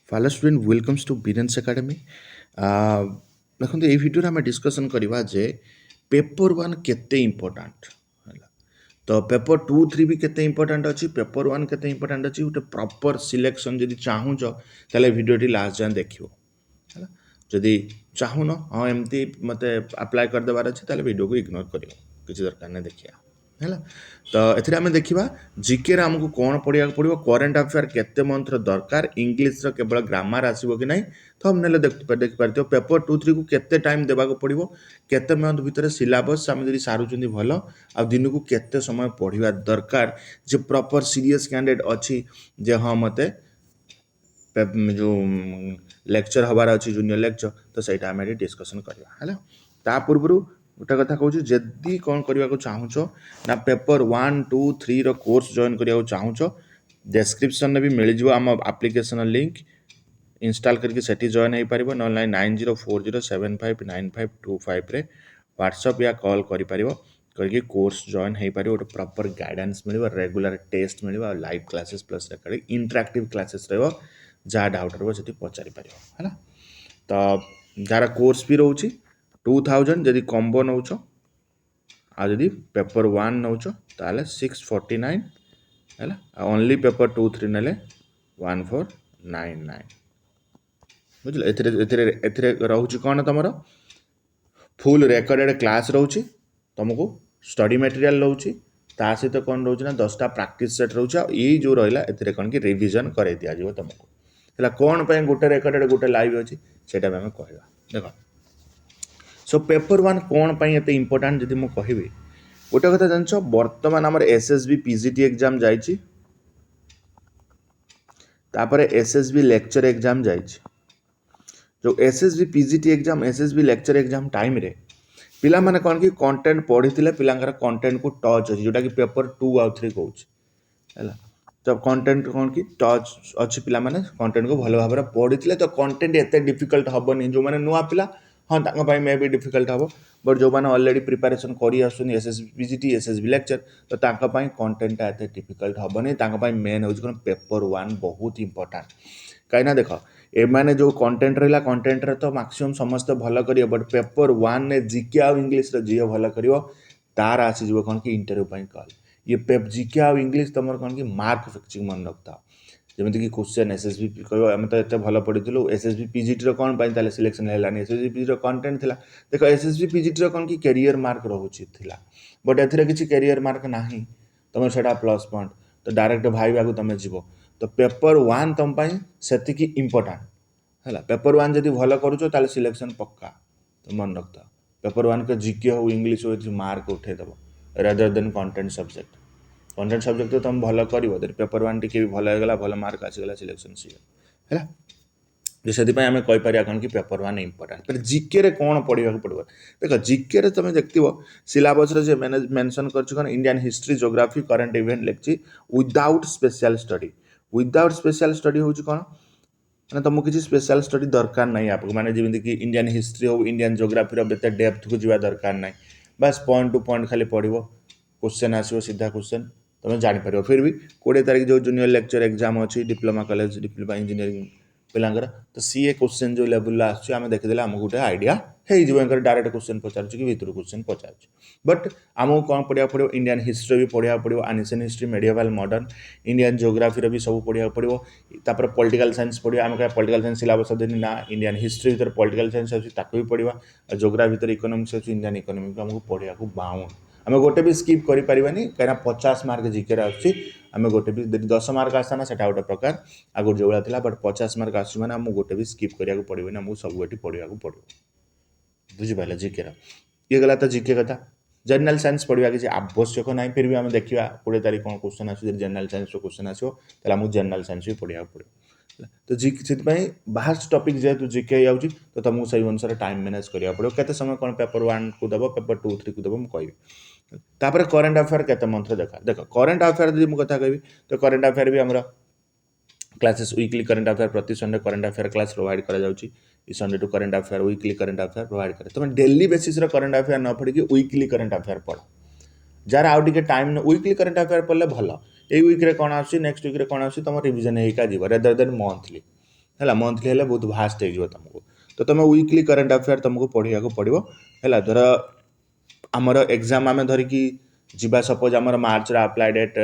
Fellow student, welcomes to Birens Academy. ଦେଖନ୍ତୁ ଏଇ ଭିଡ଼ିଓରେ ଆମେ ଡିସ୍କସନ୍ କରିବା ଯେ ପେପର୍ ୱାନ୍ କେତେ ଇମ୍ପୋର୍ଟାଣ୍ଟ ହେଲା। ତ ପେପର୍ 2, 3 ବି କେତେ ଇମ୍ପୋର୍ଟାଣ୍ଟ ଅଛି, ପେପର୍ ୱାନ୍ କେତେ ଇମ୍ପୋର୍ଟାଣ୍ଟ ଅଛି, ଗୋଟେ ପ୍ରପର୍ ସିଲେକ୍ସନ୍ ଯଦି ଚାହୁଁଛ ତାହେଲେ ଭିଡ଼ିଓଟି ଲାଷ୍ଟ ଯାଏଁ ଦେଖିବ ହେଲା। ଯଦି ଚାହୁଁନ ହଁ ଏମିତି ମୋତେ ଆପ୍ଲାଏ କରିଦେବାର ଅଛି ତାହେଲେ ଭିଡ଼ିଓକୁ ଇଗ୍ନୋର କରିବ, କିଛି ଦରକାର ନାହିଁ ଦେଖିବା ହେଲା। ତ ଏଥିରେ ଆମେ ଦେଖିବା ଜିକେରେ ଆମକୁ କ'ଣ ପଢ଼ିବାକୁ ପଡ଼ିବ, କରେଣ୍ଟ ଆଫେୟାର କେତେ ମନ୍ଥର ଦରକାର, ଇଂଲିଶର କେବଳ ଗ୍ରାମାର ଆସିବ କି ନାହିଁ, ଥମ୍ବନେଲ୍ ଦେଖିପାରିଥିବ। ପେପର୍ 2, 3 କୁ କେତେ ଟାଇମ୍ ଦେବାକୁ ପଡ଼ିବ, କେତେ ମନ୍ଥ ଭିତରେ ସିଲାବସ୍ ଆମେ ଯଦି ସାରୁଛନ୍ତି ଭଲ, ଆଉ ଦିନକୁ କେତେ ସମୟ ପଢ଼ିବା ଦରକାର, ଯେ ପ୍ରପର୍ ସିରିୟସ୍ କ୍ୟାଣ୍ଡିଡେଟ୍ ଅଛି ଯେ ହଁ ମୋତେ ଯେଉଁ ଲେକ୍ଚର ହେବାର ଅଛି ଜୁନିୟର ଲେକ୍ଚର, ତ ସେଇଟା ଆମେ ଏଠି ଡିସ୍କସନ୍ କରିବା ହେଲା। ତା ପୂର୍ବରୁ ଗୋଟେ କଥା କହୁଛି, ଯଦି କ'ଣ କରିବାକୁ ଚାହୁଁଛ ନା ପେପର୍ 1, 2, 3ର କୋର୍ସ ଜଏନ୍ କରିବାକୁ ଚାହୁଁଛ, ଡେସ୍କ୍ରିପ୍ସନ୍ରେ ବି ମିଳିଯିବ ଆମ ଆପ୍ଲିକେସନ୍ ଲିଙ୍କ୍, ଇନଷ୍ଟଲ୍ କରିକି ସେଠି ଜଏନ୍ ହେଇପାରିବ। ନହେଲେ 9040759525ରେ ହ୍ୱାଟ୍ସଆପ୍ ୟା କଲ୍ କରିପାରିବ, କରିକି କୋର୍ସ ଜଏନ୍ ହେଇପାରିବ। ଗୋଟେ ପ୍ରପର୍ ଗାଇଡାନ୍ସ ମିଳିବ, ରେଗୁଲାର ଟେଷ୍ଟ ମିଳିବ, ଆଉ ଲାଇଭ୍ କ୍ଲାसेସ୍ ପ୍ଲସ୍ ରେକର୍ଡିଂ ଇଣ୍ଟରାକ୍ଟିଭ୍ କ୍ଲାसेସ୍ ରହିବ। ଯାହା ଡାଉଟ୍ ରହିବ ସେଠି ପଚାରିପାରିବ ହେଲା। ତ ଯାହାର କୋର୍ସ ବି ରହୁଛି 2000, ଯଦି କମ୍ବୋ ନେଉଛ, ଆଉ ଯଦି ପେପର୍ 1 ନେଉଛ ତାହେଲେ 649 ହେଲା। ଆଉ ଓନ୍ଲି ପେପର୍ 2, 3 ନେଲେ 1499 ବୁଝିଲ। ଏଥିରେ ରହୁଛି କ'ଣ, ତୁମର ଫୁଲ୍ ରେକର୍ଡେଡ଼ କ୍ଲାସ୍ ରହୁଛି, ତୁମକୁ ଷ୍ଟଡି ମେଟେରିଆଲ୍ ରହୁଛି, ତା ସହିତ କ'ଣ ରହୁଛି ନା 10ଟା ପ୍ରାକ୍ଟିସ୍ ସେଟ୍ ରହୁଛି। ଆଉ ଏଇ ଯେଉଁ ରହିଲା ଏଥିରେ କ'ଣ କି ରିଭିଜନ୍ କରାଇ ଦିଆଯିବ ତୁମକୁ ହେଲା। କ'ଣ ପାଇଁ ଗୋଟେ ରେକର୍ଡେଡ଼ ଗୋଟେ ଲାଇଭ୍ ଅଛି ସେଇଟା ବି ଆମେ କହିବା। ଦେଖ, ସୋ ପେପର୍ 1 କ'ଣ ପାଇଁ ଏତେ ଇମ୍ପୋର୍ଟାଣ୍ଟ ଯଦି ମୁଁ କହିବି, ଗୋଟେ କଥା ଜାଣିଛ, ବର୍ତ୍ତମାନ ଆମର SSB PGT ଏକ୍ଜାମ୍ ଯାଇଛି, ତାପରେ SSB ଲେକ୍ଚର ଏକ୍ଜାମ୍ ଯାଇଛି। ଯେଉଁ SSB PGT exam, SSB lecturer exam ଟାଇମ୍ରେ ପିଲାମାନେ କ'ଣ କି କଣ୍ଟେଣ୍ଟ ପଢ଼ିଥିଲେ, ପିଲାଙ୍କର କଣ୍ଟେଣ୍ଟକୁ ଟଚ୍ ଅଛି, ଯେଉଁଟାକି ପେପର୍ 2 ଆଉ 3 କହୁଛି ହେଲା। ତ କଣ୍ଟେଣ୍ଟ କ'ଣ କି ଟଚ୍ ଅଛି, ପିଲାମାନେ କଣ୍ଟେଣ୍ଟକୁ ଭଲ ଭାବରେ ପଢ଼ିଥିଲେ, ତ କଣ୍ଟେଣ୍ଟ ଏତେ ଡିଫିକଲ୍ଟ ହେବନି। ଯେଉଁମାନେ ନୂଆ ପିଲା, ହଁ ତାଙ୍କ ପାଇଁ ମେ ବି ଡିଫିକଲ୍ଟ ହେବ, ବଟ୍ ଯେଉଁମାନେ ଅଲରେଡ଼ି ପ୍ରିପାରେସନ୍ କରି ଆସୁଛନ୍ତି SSB PGT, SSB ଲେକ୍ଚର, ତ ତାଙ୍କ ପାଇଁ କଣ୍ଟେଣ୍ଟଟା ଏତେ ଡିଫିକଲ୍ଟ ହେବନି। ତାଙ୍କ ପାଇଁ ମେନ୍ ହେଉଛି କ'ଣ, ପେପର୍ 1 ବହୁତ ଇମ୍ପୋର୍ଟାଣ୍ଟ। କାହିଁକିନା ଦେଖ, ଏମାନେ ଯେଉଁ କଣ୍ଟେଣ୍ଟ ରହିଲା, କଣ୍ଟେଣ୍ଟରେ ତ ମାକ୍ସିମମ୍ ସମସ୍ତେ ଭଲ କରିବେ, ବଟ୍ ପେପର୍ 1ରେ ଜିକେ ଆଉ ଇଂଲିଶରେ ଯିଏ ଭଲ କରିବ ତାର ଆସିଯିବ କ'ଣ କି ଇଣ୍ଟରଭ୍ୟୁ ପାଇଁ କଲ୍। ଇଏ ଜିକେ ଆଉ ଇଂଲିଶ ତୁମର କ'ଣ କି ମାର୍କ ଫିକ୍ସିଂ ମନେ ରଖିଥାଅ। ଯେମିତିକି କ୍ୱେଶ୍ଚନ୍ SSB କହିବ ଆମେ ତ ଏତେ ଭଲ ପଢ଼ିଥିଲୁ, SSB PGTର କ'ଣ ପାଇଁ ତାହେଲେ ସିଲେକ୍ସନ୍ ହେଲାନି, SSB PGTର କଣ୍ଟେଣ୍ଟ ଥିଲା। ଦେଖ, SSB PGTର କ'ଣ କି କ୍ୟାରିୟର ମାର୍କ ରହୁଛି ଥିଲା, ବଟ୍ ଏଥିରେ କିଛି କ୍ୟାରିୟର ମାର୍କ ନାହିଁ, ତୁମେ ସେଇଟା ପ୍ଲସ୍ ପଏଣ୍ଟ, ତ ଡାଇରେକ୍ଟ ଭାଇବାକୁ ତୁମେ ଯିବ। ତ ପେପର୍ 1 ତୁମ ପାଇଁ ସେତିକି ଇମ୍ପୋର୍ଟାଣ୍ଟ ହେଲା। ପେପର୍ 1 ଯଦି ଭଲ କରୁଛ ତାହେଲେ ସିଲେକ୍ସନ୍ ପକ୍କା, ତ ମନେ ରଖିଥାଅ। ପେପର୍ 1 ଜିକେ ହଉ ଇଂଲିଶ ହଉ ଏଠି ମାର୍କ ଉଠେଇଦେବ, ରାଦର ଦେନ୍ କଣ୍ଟେଣ୍ଟ ସବଜେକ୍ଟ। କଣ୍ଟେଣ୍ଟ ସବଜେକ୍ଟ ତ ତୁମେ ଭଲ କରିବ, ଯଦି ପେପର୍ 1 ଟିକେ ବି ଭଲ ହେଇଗଲା, ଭଲ ମାର୍କ ଆସିଗଲା, ସିଲେକ୍ସନ୍ ସିଏ ହେଲା। ଯେ ସେଥିପାଇଁ ଆମେ କହିପାରିବା କ'ଣ କି ପେପର୍ 1 ଇମ୍ପୋର୍ଟାଣ୍ଟ। ତାହେଲେ ଜିକେରେ କ'ଣ ପଢ଼ିବାକୁ ପଡ଼ିବ, ଦେଖ ଜିକେରେ ତୁମେ ଦେଖିଥିବ ସିଲାବସ୍ରେ ଯେ ମେନସନ୍ କରିଛି କ'ଣ, Indian history, geography, current event ଲେଖିଛି without special study. Without special study ହେଉଛି କ'ଣ, ମାନେ ତୁମକୁ କିଛି ସ୍ପେଶାଲ୍ ଷ୍ଟଡି ଦରକାର ନାହିଁ ଆପଣଙ୍କୁ, ମାନେ ଯେମିତିକି ଇଣ୍ଡିଆନ୍ ହିଷ୍ଟ୍ରି ହଉ, ଇଣ୍ଡିଆନ୍ ଜୋଗ୍ରାଫିର ଏତେ ଡେପ୍ଥକୁ ଯିବା ଦରକାର ନାହିଁ, ବାସ୍ ପଏଣ୍ଟ ଟୁ ପଏଣ୍ଟ ଖାଲି ପଢ଼ିବ, କ୍ୱେଶ୍ଚନ୍ ଆସିବ ସିଧା କ୍ୱେଶ୍ଚନ୍, ତୁମେ ଜାଣିପାରିବ। ଫିର୍ ବି 20 ତାରିଖ ଯେଉଁ ଜୁନିୟର ଲେକ୍ଚର ଏକ୍ଜାମ୍ ଅଛି, ଡିପ୍ଲୋମା କଲେଜ, ଡିପ୍ଲୋମା ଇଞ୍ଜିନିୟରିଂ ପିଲାଙ୍କର, ତ ସିଏ କ୍ୱେଶ୍ଚନ୍ ଯେଉଁ ଲେବୁଲ୍ରେ ଆସୁଛି ଆମେ ଦେଖିଦେଲେ ଆମକୁ ଗୋଟେ ଆଇଡ଼ିଆ ହେଇଯିବ, ଏଙ୍କର ଡାଇରେକ୍ଟ କ୍ୱେଶ୍ଚନ୍ ପଚାରୁଛି କି ଭିତରୁ କ୍ୱେଶ୍ଚନ୍ ପଚାରୁଛି। ବଟ୍ ଆମକୁ କ'ଣ ପଢ଼ିବାକୁ ପଡ଼ିବ, ଇଣ୍ଡିଆନ୍ ହିଷ୍ଟ୍ରି ବି ପଢ଼ିବାକୁ ପଡ଼ିବ, ଆନିସିଏଣ୍ଟ ହିଷ୍ଟ୍ରି, ମେଡିଏଭାଲ୍, ମଡ଼ର୍ଣ୍ଣ, ଇଣ୍ଡିଆନ୍ ଜୋଗ୍ରାଫିର ବି ସବୁ ପଢ଼ିବାକୁ ପଡ଼ିବ। ତାପରେ ପଲିଟିକାଲ୍ ସାଇନ୍ସ ପଢ଼ିବା, ଆମେ କହିବା ପଲିଟିକାଲ୍ ସାଇନ୍ସ ସିଲାବସ୍ ଅଧୀନ ନା, ଇଣ୍ଡିଆନ୍ ହିଷ୍ଟ୍ରି ଭିତରେ ପଲିଟିକାଲ୍ ସାଇନ୍ସ ଅଛି ତାକୁ ବି ପଢ଼ିବା, ଆଉ ଜୋଗ୍ରାଫି ଭିତରେ ଇକୋନୋମିକ୍ସ ଅଛି, ଇଣ୍ଡିଆନ୍ ଇକୋନୋମିକ୍ସ ଆମକୁ ପଢ଼ିବାକୁ ବାଉଣ୍ଡ, ଆମେ ଗୋଟେ ବି ସ୍କିପ୍ କରିପାରିବାନି, କାହିଁକିନା 50 ମାର୍କ ଜିକେରେ ଆସୁଛି। ଆମେ ଗୋଟେ ବି ଯଦି 10 ମାର୍କ ଆସିଥାନ୍ତା ସେଟା ଗୋଟେ ପ୍ରକାର, ଆଗରୁ ଯେଉଁଭଳିଆ ଥିଲା, ବଟ୍ 50 ମାର୍କ ଆସୁଛି ମାନେ ଆମକୁ ଗୋଟେ ବି ସ୍କିପ୍ କରିବାକୁ ପଡ଼ିବନି, ଆମକୁ ସବୁ ଏଠି ପଢ଼ିବାକୁ ପଡ଼ିବ, ବୁଝିପାରିଲେ ଜିକେର। ଇଏ ଗଲା ତ ଜିକେ କଥା। ଜେନେରାଲ୍ ସାଇନ୍ସ ପଢ଼ିବା କିଛି ଆବଶ୍ୟକ ନାହିଁ, ଫିର୍ ବି ଆମେ ଦେଖିବା 20 ତାରିଖ କ'ଣ କ୍ୱେଶ୍ଚନ୍ ଆସିବ, ଯଦି ଜେନେରାଲ୍ ସାଇନ୍ସର କ୍ୱେଶ୍ଚନ୍ ଆସିବ ତାହେଲେ ଆମକୁ ଜେନେରାଲ୍ ସାଇନ୍ସ ବି ପଢ଼ିବାକୁ ପଡ଼ିବ। ତ ସେଥିପାଇଁ ବାହାଷ୍ଟ ଟପିକ୍ ଯେହେତୁ ଜିକେ ହେଇଯାଉଛି, ତ ତୁମକୁ ସେଇ ଅନୁସାରେ ଟାଇମ୍ ମ୍ୟାନେଜ୍ କରିବାକୁ ପଡ଼ିବ। କେତେ ସମୟ କ'ଣ ପେପର୍ 1କୁ ଦେବ, ପେପର୍ 2, 3କୁ ଦେବ ମୁଁ କହିବି। ତାପରେ କରେଣ୍ଟ ଆଫେୟାର କେତେ ମନ୍ଥରେ ଦେଖ କରେଣ୍ଟ ଆଫେୟାର ଯଦି ମୁଁ କଥା କହିବି, ତ କରେଣ୍ଟ ଆଫେୟାର ବି ଆମର କ୍ଲାसेସ୍ ୱିକଲି କରେଣ୍ଟ ଆଫେୟାର ପ୍ରତି Sunday current affair class provide କରାଯାଉଛି। ଇ ସଣ୍ଡେ ଟୁ current affair weekly current affair provide କରେ। ତୁମେ ଡେଲି ବେସିସ୍ରେ କରେଣ୍ଟ ଆଫେୟାର ନ ପଢ଼ିକି ୱିକଲି କରେଣ୍ଟ ଆଫେୟାର ପଢ଼। ଯାହାର ଆଉ ଟିକେ ଟାଇମ୍ ୱିକଲି କରେଣ୍ଟ ଆଫେୟାର ପଢ଼ିଲେ ଭଲ। ଏଇ ୱିକ୍ରେ କ'ଣ ଆସୁଛି, ନେକ୍ସଟ ୱିକ୍ରେ କ'ଣ ଆସୁଛି, ତୁମ ରିଭିଜନ୍ ହେଇକା ଯିବ, ରେଦର ଦେନ୍ ମନ୍ଥଲି है मंथली हेल्ले बहुत भास्ट हो तुमको तो तुम वीकली करंट अफेयर तुमको पढ़ा पड़ो है धर आमर एग्जाम आम धरिकी जीवा सपोज आमर मार्च अप्लाई डेट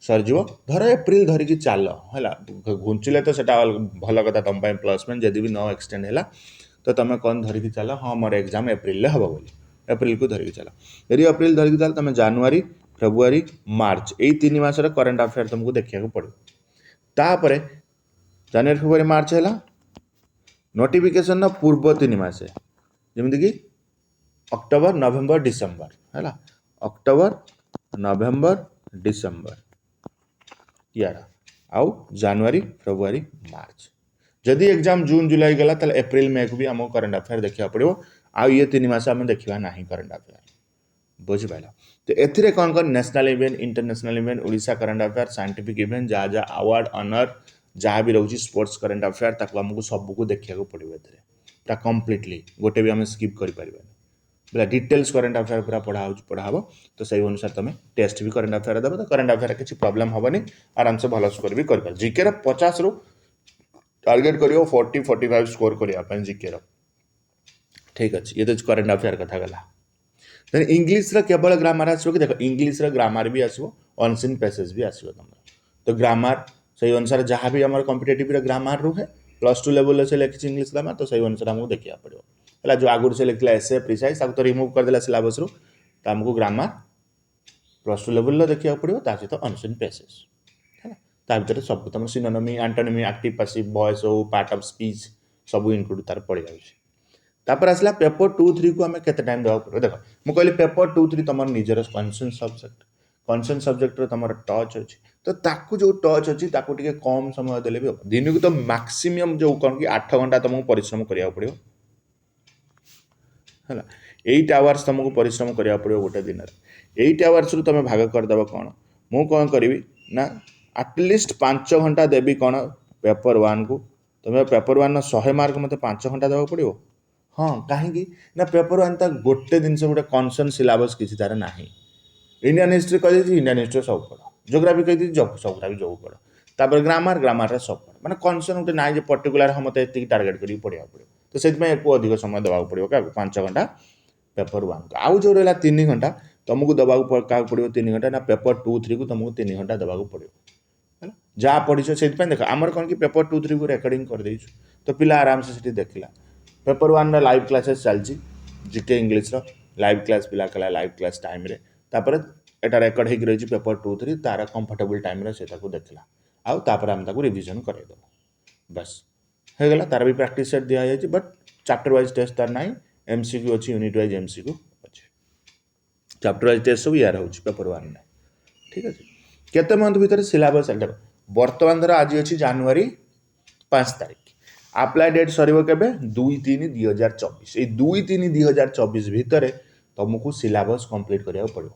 सरजिव धर एप्रिल धरिकी चल है घुंचले तो सेटा भल कथा तुम प्लसमेंट जदि भी न एक्सटेंड है तो तुम कौन धरिकी चल हाँ मोर एग्जाम एप्रिल हम बोली एप्रिल को धरिकी चल यदि एप्रिल धरिकी चल तुम जनवरी फेब्रुआरी मार्च यही 3 मासर करंट अफेयर तुमको देखा पड़ो तापर जनवरी फेब्रुआरी मार्च है नोटिफिकेशन पूर्व 3 मास जमीक अक्टोबर नवेम्बर डिसेम्बर है अक्टोबर नवेम्बर डिसेम्बर यार आउ जनवरी फेब्रुआरी मार्च जदि एग्जाम जून जुलाई गला ताले एप्रिल मे को भी आम करंट अफेयर देखा पड़ो आउ ये 3 मास आम देखा ना करंट अफेयर बुझिपाल तो एथिरे कौन कौन national event international event Odisha current affair scientific event जहाँ जहाँ अवार्ड ऑनर जहाँ भी रोचे स्पोर्ट्स करंट अफेयर ताको हमको सबको देखा पड़ो पूरा कम्प्लीटली गोटे भी आम स्किप कर बोला डिटेल्स करंट अफेयर पूरा पढ़ा तो सही अनुसार तुम टेस्ट भी करंट अफेयर देव तो करंट अफेयर किसी प्रॉब्लम हेनी आराम से भल स्कोर भी कर जीके 50 रु टार्गेट कर 40-45 स्कोर करने जीके ठीक अच्छे ये तो करंट अफेयर कथा गला देन इंग्लीश केवल ग्रामर आसो कि देख इंग्लीश ग्रामर भी आसो अनसीन पैसेज भी आसो तुम तो ग्रामर से अनुसार जहाँ भी आम कम्पिटेटिव ग्रामर रुहे +2 लेवल से लिखी इंग्लीश ग्रामर तो सही अनुसार आमको देखा पड़ो है जो आगुरी से लिखला एसे प्रिसाइज तो रिमूव करदेला सिलेबस रु तो आमको ग्रामर +2 लेवल देखा पड़ो सहित अनसीन पैसेज है भर सब तुम सिनोनिमी एंटोनिमी एक्टिव पैसिव वॉइस हो पार्ट ऑफ स्पीच सब इनक्लूड तार पड़ जाऊँगी आसला पेपर 2-3 को आम के टाइम देवा पड़ो देख मुझे कहली पेपर 2-3 तुम निजर कनसेंट सब्जेक्ट तुम टच अच्छी तो ताकू जो टच अच्छी टे कम समय देले भी दिन को तो मैक्सिमम जो कौन कि 8 घंटा तुमको परिश्रम करा पड़ो है 8 आवर्स तुमको परिश्रम करा पड़ो गोटे दिन 8 आवर्स रु तुम भाग करदेव कौन मु कौन करी ना एटलिस्ट 5 घंटा देवी कौन पेपर 1 को तुम पेपर 1 100 मार्क मत 5 घंटा देवा पड़ो हाँ कहीं ना पेपर 1 तो गोटे दिन गोटे कनसर्न सिलेबस किसी तार ना इंडियन हिस्ट्री कह इंडियन हिस्ट्री सब पढ़ जोग्राफी कही जोग्राफी जो पढ़ तापर ग्रामर सब पढ़ मैंने कनसर्न गोटे ना पर्टिकुलर हम मत टार्गेट कर पढ़ा पड़ो तो से अधिक समय देवा पड़ो क्या 5 घंटा पेपर 1 को आउ जो रहा 3 घंटा तुमको देवा पड़ो 3 घंटा ना पेपर 2-3 को तुमको 3 घंटा देवा पड़ो है जहाँ पढ़ी से देख आमर कौन कि पेपर 2-3 को रेकर्डिंग कर देचु तो पिला आराम से देखला पेपर 1 लाइव क्लासेस चलती जीके इंग्लीश लाइव क्लास पिला कला लाइव क्लास टाइम रे तापर एटा रेकर्ड हो रही पेपर 2-3 तार कंफर्टेबल टाइम रे से देखला आउ तापर आम ताको रिवीजन करदेव बस हो गला तार भी प्रैक्टिस सेट दिया जाए बट चैप्टर वाइज टेस्ट तार ना एमसीक्यू अच्छी यूनिट वाइज एमसीक्यू अच्छे चैप्टर वाइज टेस्ट सब यार हो पेपर 1 में ठीक अच्छे केते मंथ भीतर सिलेबस बर्तमान धर आज अच्छी जनवरी 5 तारिख अप्लाई डेट सर केबे 2-3-2024 ये 2-3-2024 भितर तुमको सिलेबस कंप्लीट करा पड़ो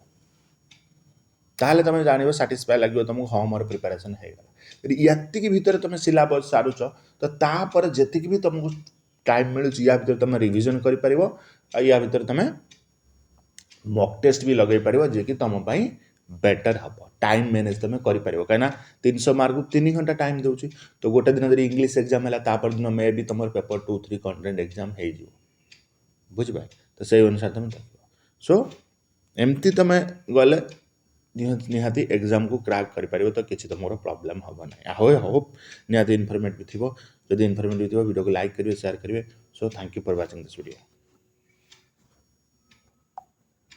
ताहले तुम जान साटिस्फाई लगे तुमको हाँ मोर प्रिपेरेसन होगा ये भितर तुम सिलेबस सारुच तो तापर जी भी तुमको टाइम मिलूँ या भर तुम रिविजन कर या भर तुम मॉक टेस्ट भी लगे पार जे कि तुम बेटर हम टाइम मैनेज तुम कर कहीं 300 मार्क को 3 घंटा टाइम दूसरी तो गोटे दिन यदि इंग्लीश एग्जाम है तापर दिन मे भी तुम पेपर 2-3 कंटेंट एग्जाम हो बुझे तो से अनुसार तुम देख सो एमती तुम गले निहाती एग्जाम को क्रैक कर तो किसी तुम प्रॉब्लम हम ना होप निहाती इनफॉर्मेटिव थी जब इनफॉर्मेटिव थी वीडियो को लाइक करेंगे शेयर करेंगे so thank you for watching this video.